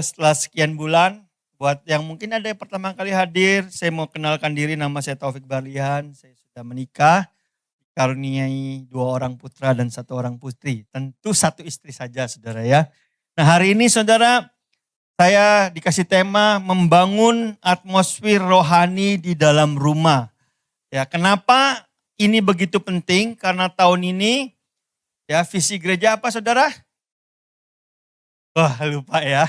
Setelah sekian bulan, buat yang mungkin ada yang pertama kali hadir, saya mau kenalkan diri, nama saya Taufik Barlian, saya sudah menikah, dikaruniai 2 orang putra dan 1 orang putri. Tentu 1 istri saja saudara ya. Nah hari ini saudara, saya dikasih tema membangun atmosfer rohani di dalam rumah. Ya, kenapa ini begitu penting? Karena tahun ini ya visi gereja apa saudara? Wah lupa ya.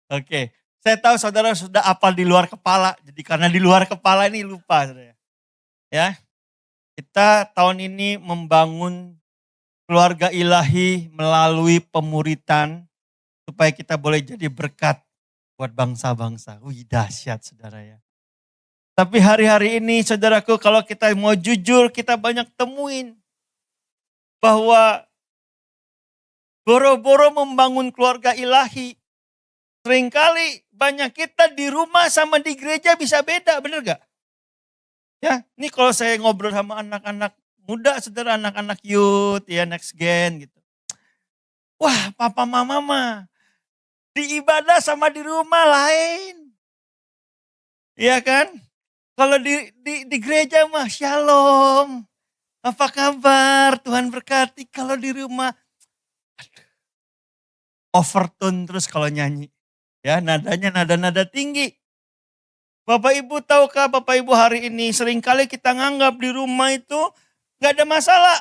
Oke, saya tahu saudara sudah hafal di luar kepala. Jadi karena di luar kepala ini lupa saudara. Ya, kita tahun ini membangun keluarga ilahi melalui pemuritan supaya kita boleh jadi berkat buat bangsa-bangsa. Wih dahsyat saudara ya. Tapi hari-hari ini saudaraku kalau kita mau jujur kita banyak temuin bahwa boro-boro membangun keluarga ilahi. Seringkali banyak kita di rumah sama di gereja bisa beda, bener gak? Ya, ini kalau saya ngobrol sama anak-anak muda, saudara, anak-anak youth, ya next gen gitu. Wah, papa mama mah di ibadah sama di rumah lain. Iya kan? Kalau di gereja mah shalom. Apa kabar? Tuhan berkati. Kalau di rumah overtone terus kalau nyanyi. Ya, nadanya nada-nada tinggi. Bapak Ibu tahukah Bapak Ibu hari ini seringkali kita nganggap di rumah itu gak ada masalah.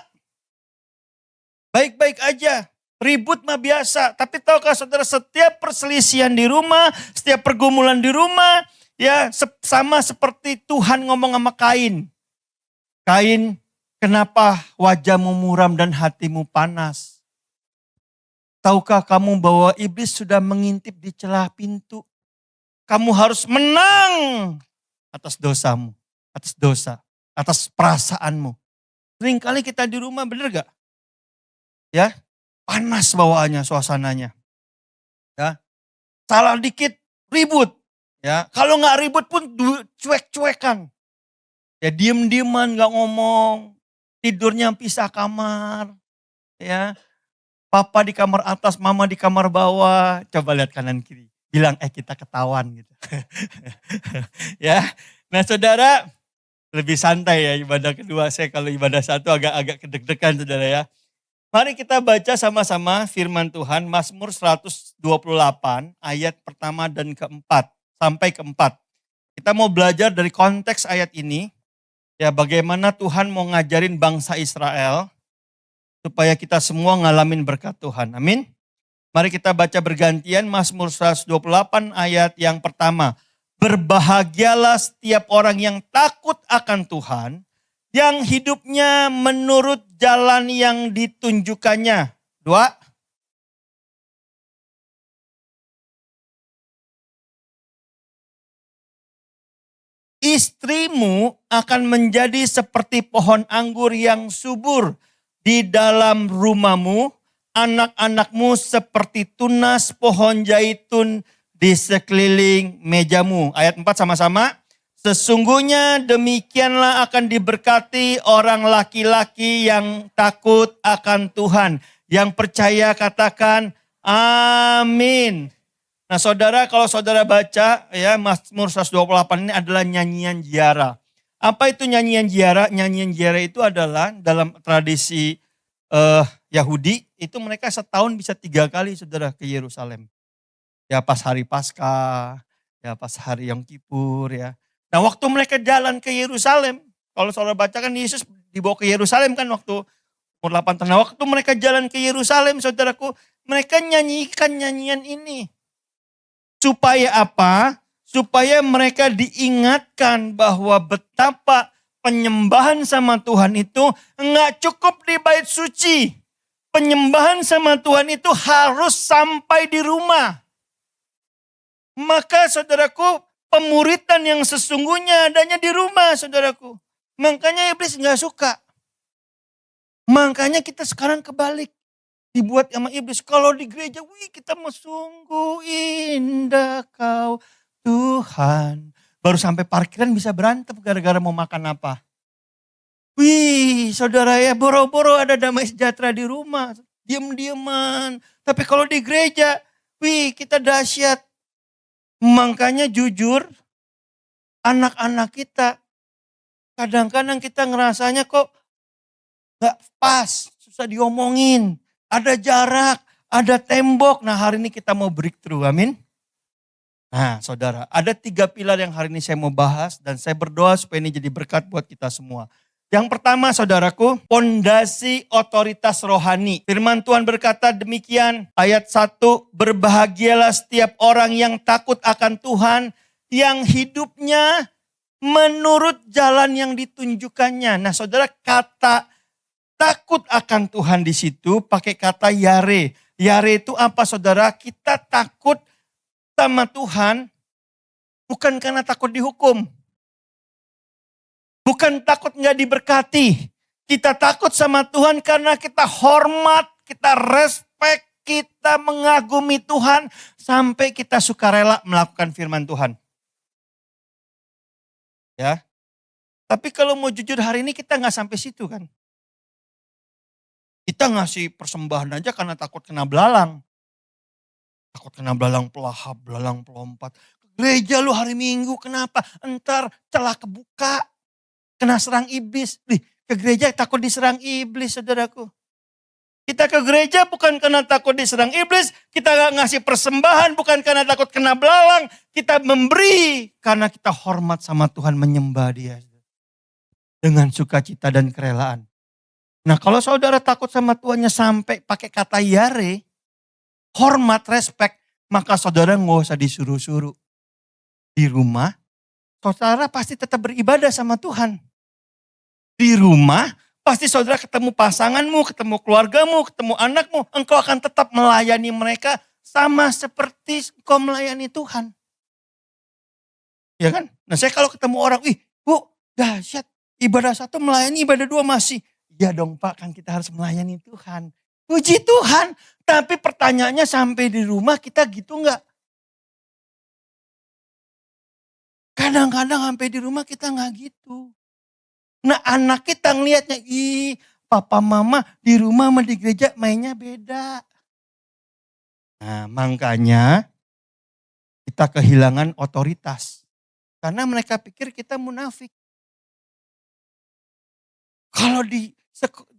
Baik-baik aja. Ribut mah biasa. Tapi tahukah saudara setiap perselisihan di rumah, setiap pergumulan di rumah, ya sama seperti Tuhan ngomong sama Kain. Kain, kenapa wajahmu muram dan hatimu panas? Tahukah kamu bahwa iblis sudah mengintip di celah pintu? Kamu harus menang atas dosamu, atas dosa, atas perasaanmu. Seringkali kita di rumah bener gak? Ya, panas bawaannya, suasananya. Ya, salah dikit ribut. Ya, kalau gak ribut pun cuek-cuekan. Ya, diem-dieman gak ngomong, tidurnya pisah kamar. Ya, papa di kamar atas, mama di kamar bawah. Coba lihat kanan kiri. Bilang kita ketahuan gitu. Ya, nah saudara lebih santai ya ibadah kedua. Saya kalau ibadah satu agak kedeg-degan saudara ya. Mari kita baca sama-sama firman Tuhan Mazmur 128 ayat pertama dan keempat sampai keempat. Kita mau belajar dari konteks ayat ini. Ya bagaimana Tuhan mau ngajarin bangsa Israel supaya kita semua ngalamin berkat Tuhan. Amin. Mari kita baca bergantian Mazmur 128 ayat yang pertama. Berbahagialah setiap orang yang takut akan Tuhan, yang hidupnya menurut jalan yang ditunjukkannya. 2. Istrimu akan menjadi seperti pohon anggur yang subur di dalam rumahmu. Anak-anakmu seperti tunas pohon zaitun di sekeliling mejamu. Ayat 4 sama-sama. Sesungguhnya demikianlah akan diberkati orang laki-laki yang takut akan Tuhan. Yang percaya katakan amin. Nah saudara kalau saudara baca ya Mazmur 128 ini adalah nyanyian ziarah. Apa itu nyanyian ziarah? Nyanyian ziarah itu adalah dalam tradisi Yahudi itu mereka setahun bisa 3 kali saudara ke Yerusalem. Ya pas hari Paskah, ya pas hari Yom Kippur ya. Nah waktu mereka jalan ke Yerusalem, kalau saudara baca kan Yesus dibawa ke Yerusalem kan waktu umur 8 tahun. Nah waktu mereka jalan ke Yerusalem saudaraku, mereka nyanyikan nyanyian ini. Supaya apa? Supaya mereka diingatkan bahwa betapa penyembahan sama Tuhan itu enggak cukup di bait suci. Penyembahan sama Tuhan itu harus sampai di rumah. Maka saudaraku, pemuritan yang sesungguhnya adanya di rumah saudaraku. Makanya iblis gak suka. Makanya kita sekarang kebalik. Dibuat sama iblis. Kalau di gereja, wih kita mau sungguh indah kau Tuhan. Baru sampai parkiran bisa berantem gara-gara mau makan apa. Wih saudara ya boro-boro ada damai sejahtera di rumah. Diem-dieman. Tapi kalau di gereja wih kita dahsyat. Makanya jujur, anak-anak kita, kadang-kadang kita ngerasanya kok gak pas, susah diomongin. Ada jarak, ada tembok. Nah hari ini kita mau breakthrough, amin. Nah saudara, ada 3 pilar yang hari ini saya mau bahas. Dan saya berdoa supaya ini jadi berkat buat kita semua. Yang pertama saudaraku, pondasi otoritas rohani. Firman Tuhan berkata demikian, ayat 1, berbahagialah setiap orang yang takut akan Tuhan, yang hidupnya menurut jalan yang ditunjukkannya. Nah saudara, kata takut akan Tuhan di situ pakai kata yare. Yare itu apa saudara? Kita takut sama Tuhan bukan karena takut dihukum. Bukan takut gak diberkati. Kita takut sama Tuhan karena kita hormat, kita respect, kita mengagumi Tuhan. Sampai kita sukarela melakukan firman Tuhan. Ya. Tapi kalau mau jujur hari ini kita gak sampai situ kan. Kita ngasih persembahan aja karena takut kena belalang. Takut kena belalang pelahap, belalang pelompat. Gereja lu hari Minggu kenapa? Entar celah kebuka. Kena serang iblis. Ke gereja takut diserang iblis saudaraku. Kita ke gereja bukan karena takut diserang iblis. Kita gak ngasih persembahan bukan karena takut kena belalang. Kita memberi karena kita hormat sama Tuhan, menyembah dia. Dengan sukacita dan kerelaan. Nah kalau saudara takut sama Tuhannya sampai pakai kata yare, hormat, respect, maka saudara gak usah disuruh-suruh. Di rumah, saudara pasti tetap beribadah sama Tuhan. Di rumah, pasti saudara ketemu pasanganmu, ketemu keluargamu, ketemu anakmu. Engkau akan tetap melayani mereka sama seperti engkau melayani Tuhan. Ya kan? Nah saya kalau ketemu orang, bu dahsyat, ibadah 1 melayani, ibadah 2 masih. Ya dong Pak, kan kita harus melayani Tuhan. Puji Tuhan, tapi pertanyaannya sampai di rumah kita gitu enggak? Kadang-kadang sampai di rumah kita enggak gitu. Nah anak kita ngeliatnya, papa mama di rumah sama di gereja mainnya beda. Nah makanya kita kehilangan otoritas. Karena mereka pikir kita munafik.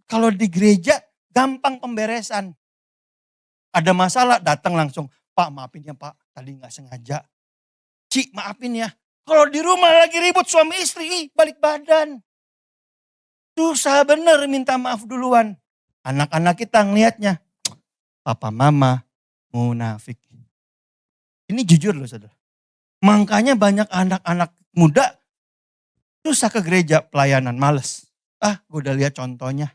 Kalau di gereja gampang pemberesan. Ada masalah datang langsung, Pak maafin ya Pak, tadi gak sengaja. Cik maafin ya. Kalau di rumah lagi ribut suami istri, balik badan. Susah bener minta maaf duluan. Anak-anak kita ngelihatnya, papa mama munafik. Ini jujur loh saudara. Makanya banyak anak-anak muda susah ke gereja pelayanan, males. Gue udah lihat contohnya.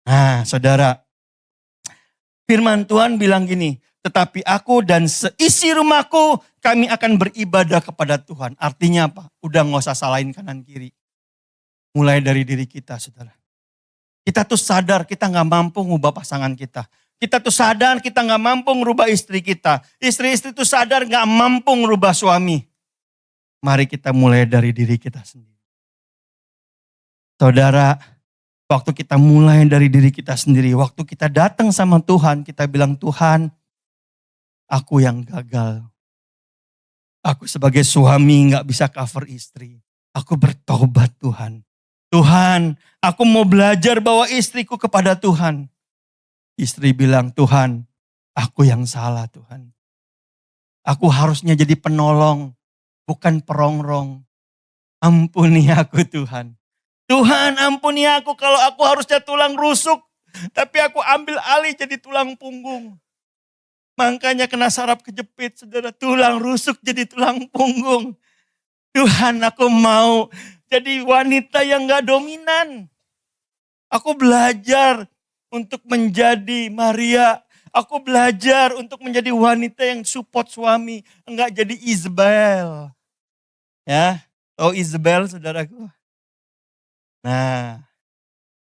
Nah saudara, firman Tuhan bilang gini, tetapi aku dan seisi rumahku kami akan beribadah kepada Tuhan. Artinya apa? Udah gak usah salahin kanan kiri. Mulai dari diri kita saudara. Kita tuh sadar kita gak mampu ngubah pasangan kita. Kita tuh sadar kita gak mampu ngerubah istri kita. Istri-istri tuh sadar gak mampu ngerubah suami. Mari kita mulai dari diri kita sendiri. Saudara, waktu kita mulai dari diri kita sendiri. Waktu kita datang sama Tuhan, kita bilang Tuhan, aku yang gagal. Aku sebagai suami gak bisa cover istri. Aku bertobat Tuhan. Tuhan, aku mau belajar bawa istriku kepada Tuhan. Istri bilang, Tuhan, aku yang salah Tuhan. Aku harusnya jadi penolong, bukan perongrong. Ampuni aku Tuhan. Tuhan ampuni aku kalau aku harusnya tulang rusuk. Tapi aku ambil alih jadi tulang punggung. Makanya kena saraf kejepit, saudara. Tulang rusuk jadi tulang punggung. Tuhan aku mau jadi wanita yang gak dominan. Aku belajar untuk menjadi Maria. Aku belajar untuk menjadi wanita yang support suami. Enggak jadi Isabel. Ya, tahu Isabel saudaraku? Nah,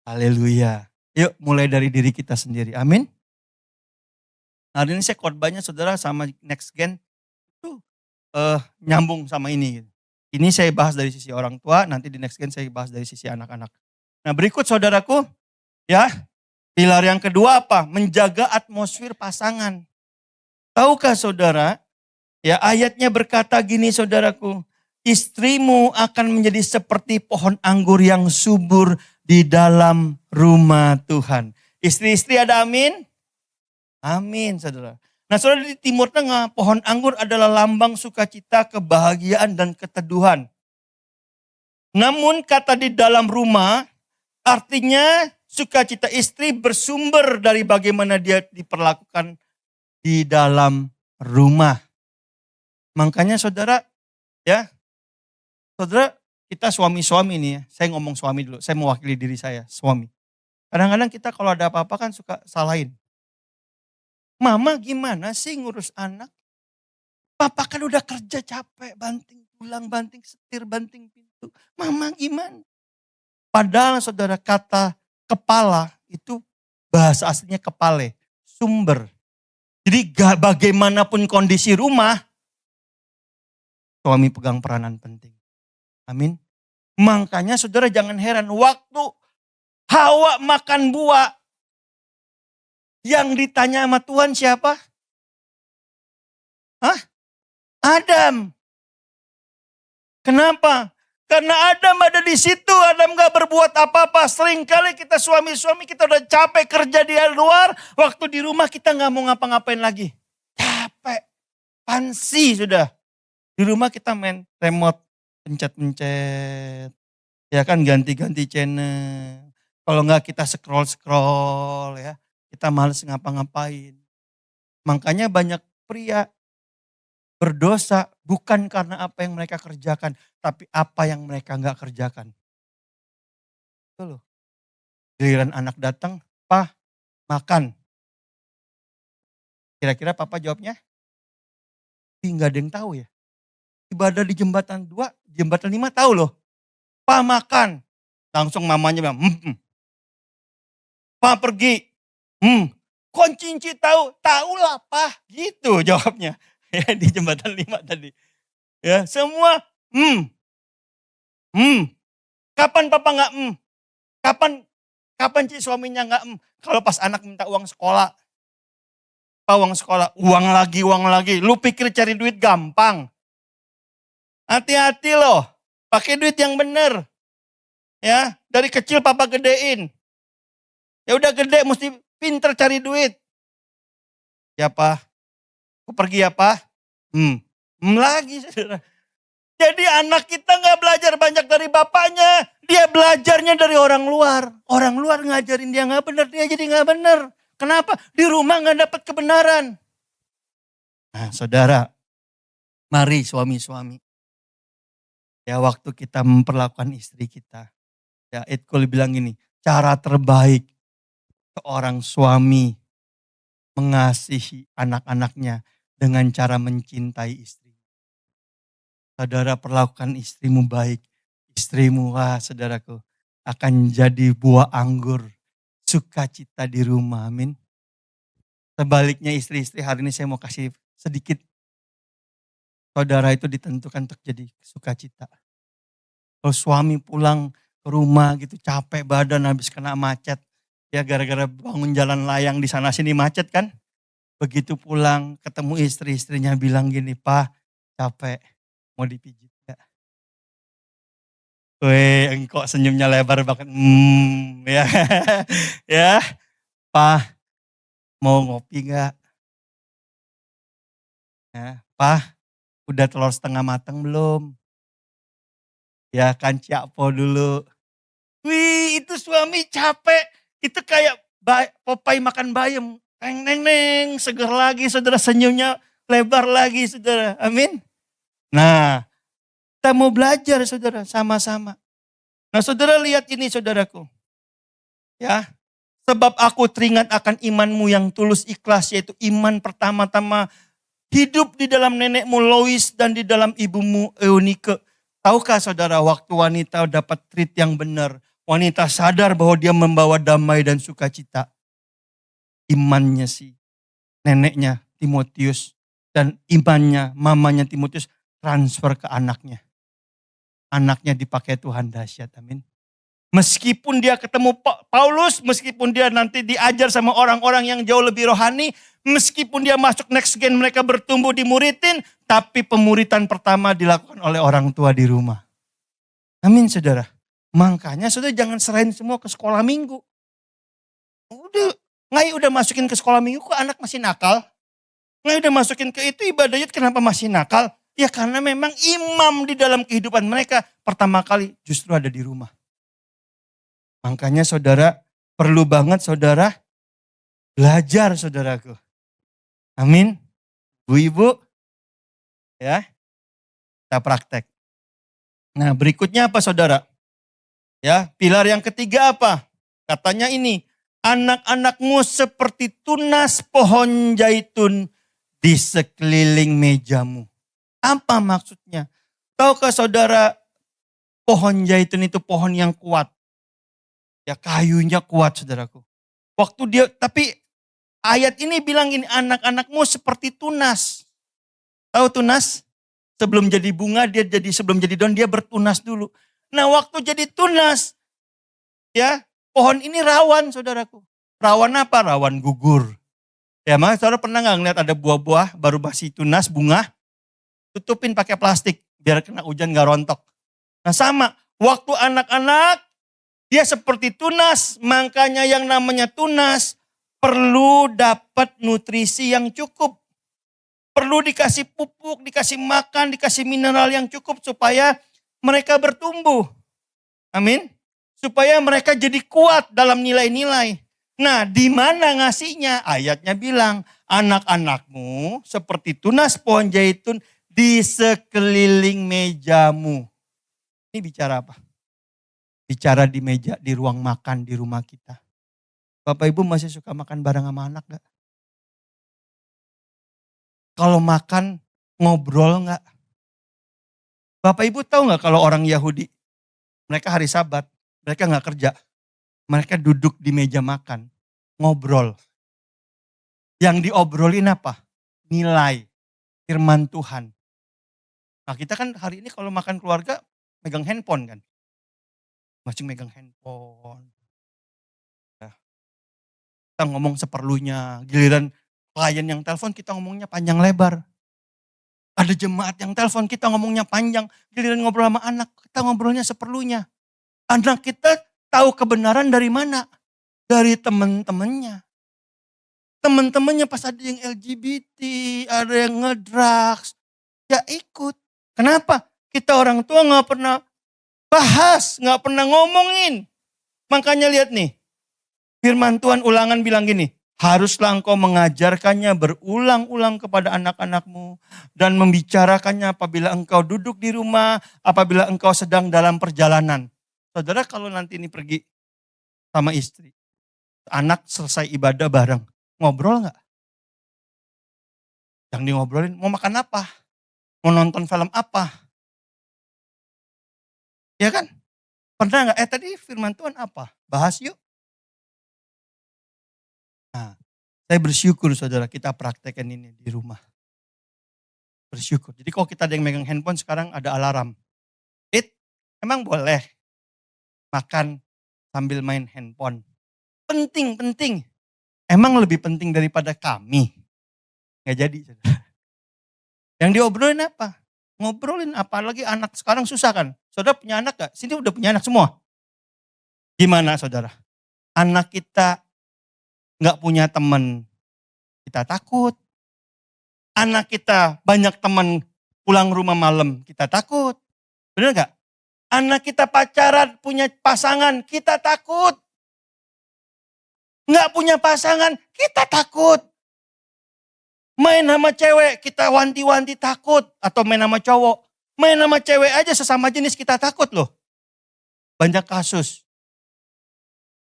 haleluya. Yuk mulai dari diri kita sendiri, amin. Hari ini saya khotbahnya saudara sama Next Gen. Tuh, nyambung sama ini. Ini saya bahas dari sisi orang tua, nanti di Next Gen saya bahas dari sisi anak-anak. Nah berikut saudaraku, ya pilar yang kedua apa? Menjaga atmosfer pasangan. Tahukah saudara, ya ayatnya berkata gini saudaraku, istrimu akan menjadi seperti pohon anggur yang subur di dalam rumah Tuhan. Istri-istri ada amin? Amin saudara. Nah saudara, di Timur Tengah, pohon anggur adalah lambang sukacita, kebahagiaan, dan keteduhan. Namun kata di dalam rumah, artinya sukacita istri bersumber dari bagaimana dia diperlakukan di dalam rumah. Makanya saudara, ya, saudara, kita suami-suami nih ya. Saya ngomong suami dulu, saya mewakili diri saya, suami. Kadang-kadang kita kalau ada apa-apa kan suka salahin. Mama gimana sih ngurus anak? Papa kan udah kerja capek, banting tulang, banting setir, banting pintu. Mama gimana? Padahal saudara, kata kepala itu bahasa aslinya kepale, sumber. Jadi bagaimanapun kondisi rumah, suami pegang peranan penting. Amin. Makanya saudara jangan heran, waktu Hawa makan buah, yang ditanya sama Tuhan siapa? Hah? Adam. Kenapa? Karena Adam ada di situ, Adam gak berbuat apa-apa. Seringkali kita suami-suami kita udah capek kerja di luar, waktu di rumah kita gak mau ngapa-ngapain lagi. Capek, pansi sudah. Di rumah kita main remote, pencet-pencet. Ya kan, ganti-ganti channel. Kalau gak kita scroll-scroll ya. Kita males ngapa-ngapain. Makanya banyak pria berdosa bukan karena apa yang mereka kerjakan, tapi apa yang mereka nggak kerjakan. Itu loh. Giliran anak datang, "Pak, makan." Kira-kira papa jawabnya? Nggak ada yang tahu ya. Ibadah di jembatan 2, jembatan 5 tahu loh. "Pak, makan." Langsung mamanya bilang, "Pak, pergi." Kok Cinci tahu? Tahu lah Pak. Gitu jawabnya. Ya di jembatan 5 tadi. Ya semua Kapan papa nggak Kapan Ci suaminya nggak Kalau pas anak minta uang sekolah. Pak, uang sekolah. Uang lagi. Lu pikir cari duit gampang? Hati-hati loh. Pakai duit yang bener. Ya, dari kecil papa gedein. Ya udah gede mesti pinter cari duit. Ya Pak, aku pergi ya Pak. Lagi saudara. Jadi anak kita gak belajar banyak dari bapaknya. Dia belajarnya dari orang luar. Orang luar ngajarin dia gak benar, dia jadi gak benar. Kenapa? Di rumah gak dapat kebenaran. Nah saudara, mari suami-suami. Ya waktu kita memperlakukan istri kita. Ya Ed Cole bilang gini, cara terbaik seorang suami mengasihi anak-anaknya dengan cara mencintai istri. Saudara, perlakukan istrimu baik. Istrimu, saudaraku, akan jadi buah anggur sukacita di rumah. Amin. Sebaliknya istri-istri, hari ini saya mau kasih sedikit. Saudara itu ditentukan untuk jadi sukacita. Kalau suami pulang ke rumah gitu capek badan habis kena macet. Ya gara-gara bangun jalan layang di sana sini macet kan. Begitu pulang ketemu istri-istrinya bilang gini, "Pak, capek, mau dipijit gak?" Weh, kok senyumnya lebar banget. Ya. Ya, "Pak, mau ngopi gak?" Ya, "Pak, udah telur setengah matang belum?" Ya kan, ciapo dulu. Wih, itu suami capek. Itu kayak Popeye makan bayam. Neng, seger lagi saudara, senyumnya lebar lagi saudara. Amin. Nah, kita mau belajar saudara, sama-sama. Nah saudara lihat ini saudaraku. Ya, sebab aku teringat akan imanmu yang tulus ikhlas, yaitu iman pertama-tama hidup di dalam nenekmu Lois dan di dalam ibumu Eunike. Tahukah saudara, waktu wanita dapat treat yang benar, wanita sadar bahwa dia membawa damai dan sukacita. Imannya si neneknya Timotius dan imannya mamanya Timotius transfer ke anaknya. Anaknya dipakai Tuhan dahsyat, amin. Meskipun dia ketemu Paulus, meskipun dia nanti diajar sama orang-orang yang jauh lebih rohani, Meskipun dia masuk next gen, mereka bertumbuh dimuridin, tapi pemuritan pertama dilakukan oleh orang tua di rumah. Amin saudara. Makanya saudara jangan serahin semua ke sekolah minggu. Udah masukin ke sekolah minggu kok anak masih nakal. Udah masukin ke itu ibadah yud kenapa masih nakal? Ya karena memang imam di dalam kehidupan mereka pertama kali justru ada di rumah. Makanya saudara perlu banget saudara belajar saudaraku. Amin. Bu ibu. Ya. Kita praktek. Nah berikutnya apa saudara? Ya pilar yang ketiga apa? Katanya ini. Anak-anakmu seperti tunas pohon zaitun di sekeliling mejamu. Apa maksudnya? Tahukah saudara pohon zaitun itu pohon yang kuat? Ya kayunya kuat saudaraku. Tapi ayat ini bilang ini anak-anakmu seperti tunas. Tahu tunas? Sebelum jadi bunga sebelum jadi daun dia bertunas dulu. Nah waktu jadi tunas ya pohon ini rawan saudaraku. Rawan apa? Rawan gugur. Ya mas saudara pernah gak ngeliat ada buah-buah baru masih tunas bunga. Tutupin pakai plastik biar kena hujan gak rontok. Nah sama waktu anak-anak dia seperti tunas. Makanya yang namanya tunas perlu dapat nutrisi yang cukup. Perlu dikasih pupuk, dikasih makan, dikasih mineral yang cukup supaya mereka bertumbuh. Amin. Supaya mereka jadi kuat dalam nilai-nilai. Nah di mana ngasihnya? Ayatnya bilang anak-anakmu seperti tunas pohon zaitun di sekeliling mejamu. Ini bicara apa? Bicara di meja, di ruang makan di rumah kita. Bapak Ibu masih suka makan bareng sama anak gak? Kalau makan ngobrol gak? Bapak Ibu tahu gak kalau orang Yahudi, mereka hari Sabat, mereka gak kerja. Mereka duduk di meja makan, ngobrol. Yang diobrolin apa? Nilai, firman Tuhan. Nah kita kan hari ini kalau makan keluarga, megang handphone kan. Masih megang handphone. Kita ngomong seperlunya, giliran klien yang telepon kita ngomongnya panjang lebar. Ada jemaat yang telepon kita ngomongnya panjang, giliran ngobrol sama anak kita ngobrolnya seperlunya. Anak kita tahu kebenaran dari mana? Dari teman-temannya. Teman-temannya pas ada yang LGBT, ada yang ngedrugs, ya ikut. Kenapa? Kita orang tua gak pernah bahas, gak pernah ngomongin. Makanya lihat nih. Firman Tuhan Ulangan bilang gini, haruslah engkau mengajarkannya berulang-ulang kepada anak-anakmu dan membicarakannya apabila engkau duduk di rumah, apabila engkau sedang dalam perjalanan. Saudara kalau nanti ini pergi sama istri, anak selesai ibadah bareng, ngobrol gak? Yang di ngobrolin mau makan apa? Mau nonton film apa? Ya kan? Pernah gak? Tadi firman Tuhan apa? Bahas yuk. Nah, saya bersyukur saudara kita praktekkan ini di rumah. Bersyukur. Jadi kalau kita ada yang megang handphone sekarang ada alarm. Emang boleh makan sambil main handphone? Penting. Emang lebih penting daripada kami? Gak jadi saudara. Yang diobrolin apa? Ngobrolin apalagi anak sekarang susah kan? Saudara punya anak gak? Sini udah punya anak semua. Gimana saudara? Anak kita gak punya teman, kita takut. Anak kita banyak teman pulang rumah malam, kita takut. Benar gak? Anak kita pacaran, punya pasangan, kita takut. Gak punya pasangan, kita takut. Main sama cewek, kita wanti-wanti takut. Atau main sama cowok. Main sama cewek aja sesama jenis kita takut loh. Banyak kasus.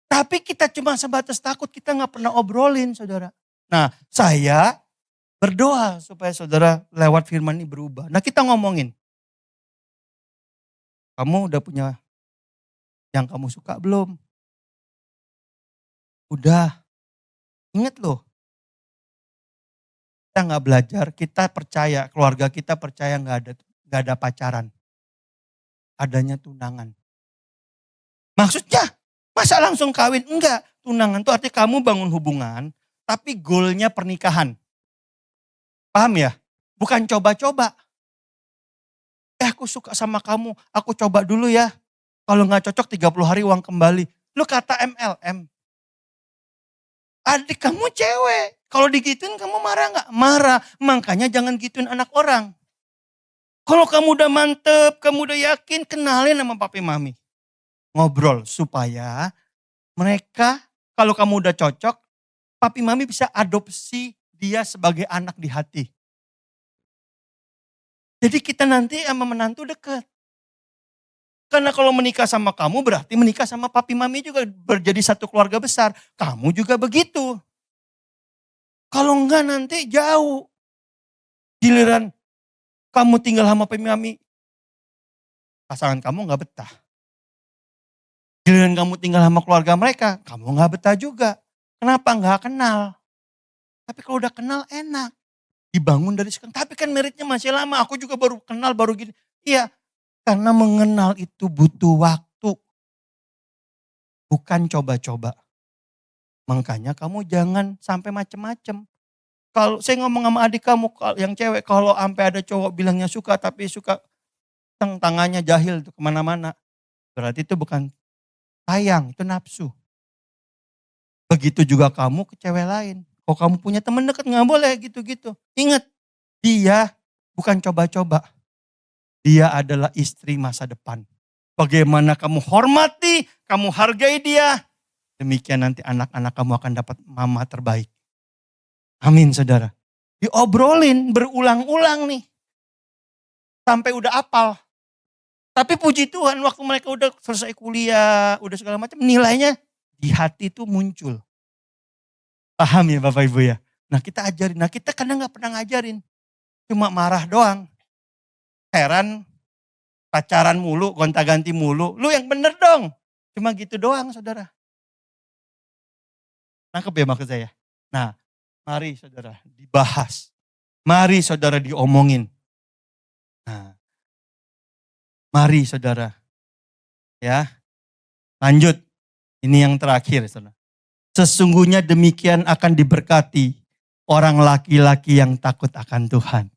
Tapi kita cuma sebatas takut, kita gak pernah obrolin saudara. Nah saya berdoa supaya saudara lewat firman ini berubah. Nah kita ngomongin. Kamu udah punya yang kamu suka belum? Udah. Ingat loh. Kita gak belajar, kita percaya, keluarga kita percaya gak ada pacaran. Adanya tunangan. Maksudnya? Masa langsung kawin? Enggak. Tunangan itu artinya kamu bangun hubungan tapi goalnya pernikahan. Paham ya? Bukan coba-coba. Aku suka sama kamu, aku coba dulu ya. Kalau nggak cocok 30 hari uang kembali. Lu kata MLM. Adik kamu cewek. Kalau digituin kamu marah nggak? Marah. Makanya jangan gituin anak orang. Kalau kamu udah mantep, kamu udah yakin, kenalin sama papi mami. Ngobrol supaya mereka, kalau kamu udah cocok, papi mami bisa adopsi dia sebagai anak di hati. Jadi kita nanti sama menantu deket. Karena kalau menikah sama kamu berarti menikah sama papi mami juga berjadi satu keluarga besar. Kamu juga begitu. Kalau enggak nanti jauh. Giliran kamu tinggal sama papi mami, pasangan kamu enggak betah. Giliran kamu tinggal sama keluarga mereka, kamu enggak betah juga. Kenapa? Enggak kenal. Tapi kalau udah kenal enak. Dibangun dari sekarang. Tapi kan meritnya masih lama. Aku juga baru kenal, baru gini. Iya, karena mengenal itu butuh waktu. Bukan coba-coba. Makanya kamu jangan sampai macem-macem. Kalau saya ngomong sama adik kamu yang cewek, kalau sampai ada cowok bilangnya suka tapi suka tangannya jahil tuh kemana-mana. Berarti itu bukan sayang, itu nafsu. Begitu juga kamu ke cewek lain. Kalau kamu punya teman dekat nggak boleh gitu-gitu. Ingat, dia bukan coba-coba. Dia adalah istri masa depan. Bagaimana kamu hormati, kamu hargai dia. Demikian nanti anak-anak kamu akan dapat mama terbaik. Amin saudara. Diobrolin berulang-ulang nih. Sampai udah apal. Tapi puji Tuhan waktu mereka udah selesai kuliah, udah segala macam, nilainya di hati itu muncul. Paham ya Bapak Ibu ya? Nah kita ajarin, nah kita kadang gak pernah ngajarin. Cuma marah doang. Heran, pacaran mulu, gonta-ganti mulu. Lu yang bener dong. Cuma gitu doang saudara. Nangkep ya maksud saya? Nah mari saudara dibahas. Mari saudara diomongin. Nah, mari saudara. Ya, lanjut. Ini yang terakhir saudara. Sesungguhnya demikian akan diberkati orang laki-laki yang takut akan Tuhan.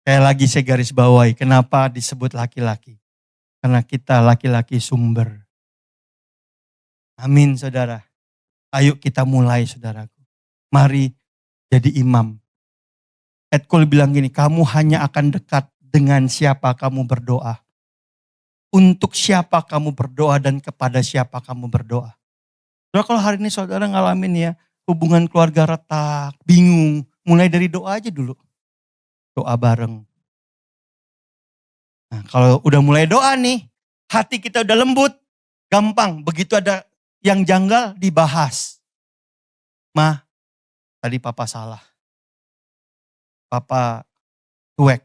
Kayak lagi saya garis bawahi, kenapa disebut laki-laki? Karena kita laki-laki sumber. Amin saudara. Ayo kita mulai saudaraku. Mari jadi imam. Ed Cole bilang gini, kamu hanya akan dekat dengan siapa kamu berdoa. Untuk siapa kamu berdoa dan kepada siapa kamu berdoa. Saudara kalau hari ini saudara ngalamin ya, hubungan keluarga retak, bingung. Mulai dari doa aja dulu. Doa bareng. Nah kalau udah mulai doa nih, hati kita udah lembut, gampang. Begitu ada yang janggal dibahas. Ma, tadi papa salah. Papa cuek.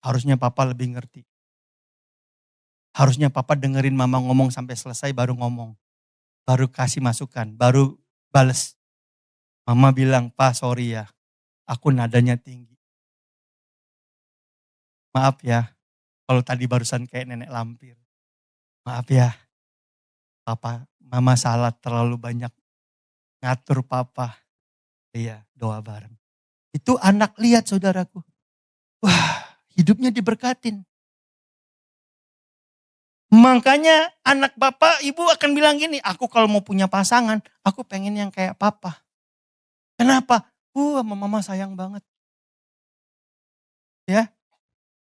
Harusnya papa lebih ngerti. Harusnya papa dengerin mama ngomong sampai selesai baru ngomong. Baru kasih masukan, baru bales. Mama bilang, "Pa, sorry ya, aku nadanya tinggi. Maaf ya, kalau tadi barusan kayak nenek lampir. Maaf ya, papa, mama salah terlalu banyak ngatur papa." Iya, doa bareng. Itu anak lihat saudaraku. Wah, hidupnya diberkatin. Makanya anak bapak, ibu akan bilang gini, aku kalau mau punya pasangan, aku pengen yang kayak papa. Kenapa? Sama mama sayang banget. Ya,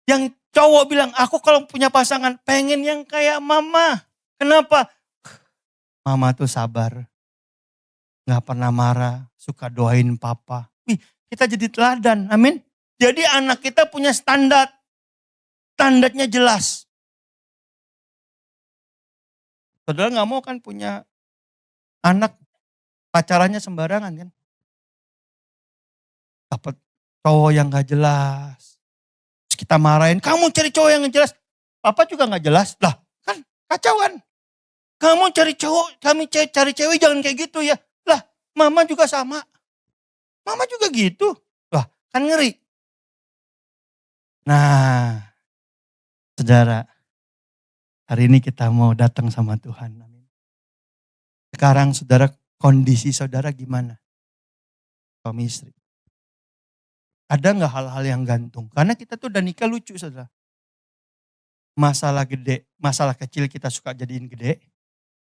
yang cowok bilang, aku kalau punya pasangan, pengen yang kayak mama. Kenapa? Mama tuh sabar. Gak pernah marah, suka doain papa. Wih, kita jadi teladan, amin. Jadi anak kita punya standar. Standarnya jelas. Saudara gak mau kan punya anak pacarannya sembarangan kan. Dapat cowok yang gak jelas. Terus kita marahin, kamu cari cowok yang gak jelas. Papa juga gak jelas. Lah kan kacauan. Kamu cari cowok, kami cari cewek jangan kayak gitu ya. Lah mama juga sama. Mama juga gitu. Lah kan ngeri. Nah saudara, hari ini kita mau datang sama Tuhan. Sekarang saudara, kondisi saudara gimana? suami istri. Ada nggak hal-hal yang gantung? Karena kita tuh udah nikah lucu saudara. Masalah gede, masalah kecil kita suka jadiin gede.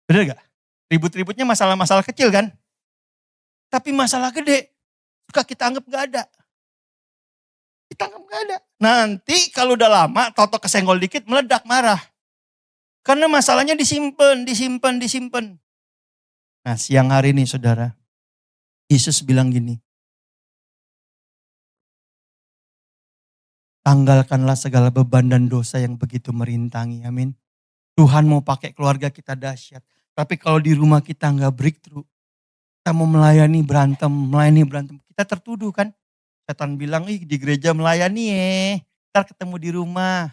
Bener gak? Ribut-ributnya masalah-masalah kecil kan? Tapi masalah gede, suka kita anggap gak ada. Kita anggap gak ada. Nanti kalau udah lama, tau-tau kesenggol dikit, meledak, marah. Karena masalahnya disimpan. Nah siang hari ini saudara, Yesus bilang gini, tanggalkanlah segala beban dan dosa yang begitu merintangi, amin. Tuhan mau pakai keluarga kita dahsyat. Tapi kalau di rumah kita nggak breakthrough, kita mau melayani berantem, kita tertuduh kan. Setan bilang, ih di gereja melayani ntar ketemu di rumah,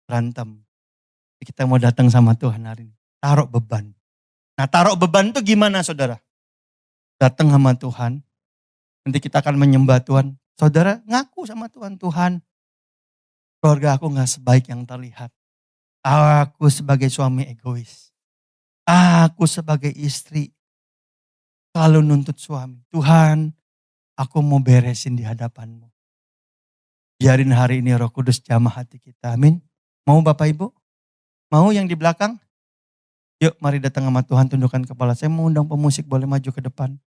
berantem. Kita mau datang sama Tuhan hari ini, taruh beban. Nah taruh beban itu gimana saudara? Datang sama Tuhan, nanti kita akan menyembah Tuhan. Saudara ngaku sama Tuhan, Tuhan keluarga aku gak sebaik yang terlihat. Aku sebagai suami egois. Aku sebagai istri selalu nuntut suami. Tuhan, aku mau beresin di hadapan-Mu. Biarin hari ini Roh Kudus jamah hati kita. Amin. Mau Bapak Ibu? Mau yang di belakang? Yuk mari datang sama Tuhan, tundukkan kepala. Saya mau undang pemusik boleh maju ke depan.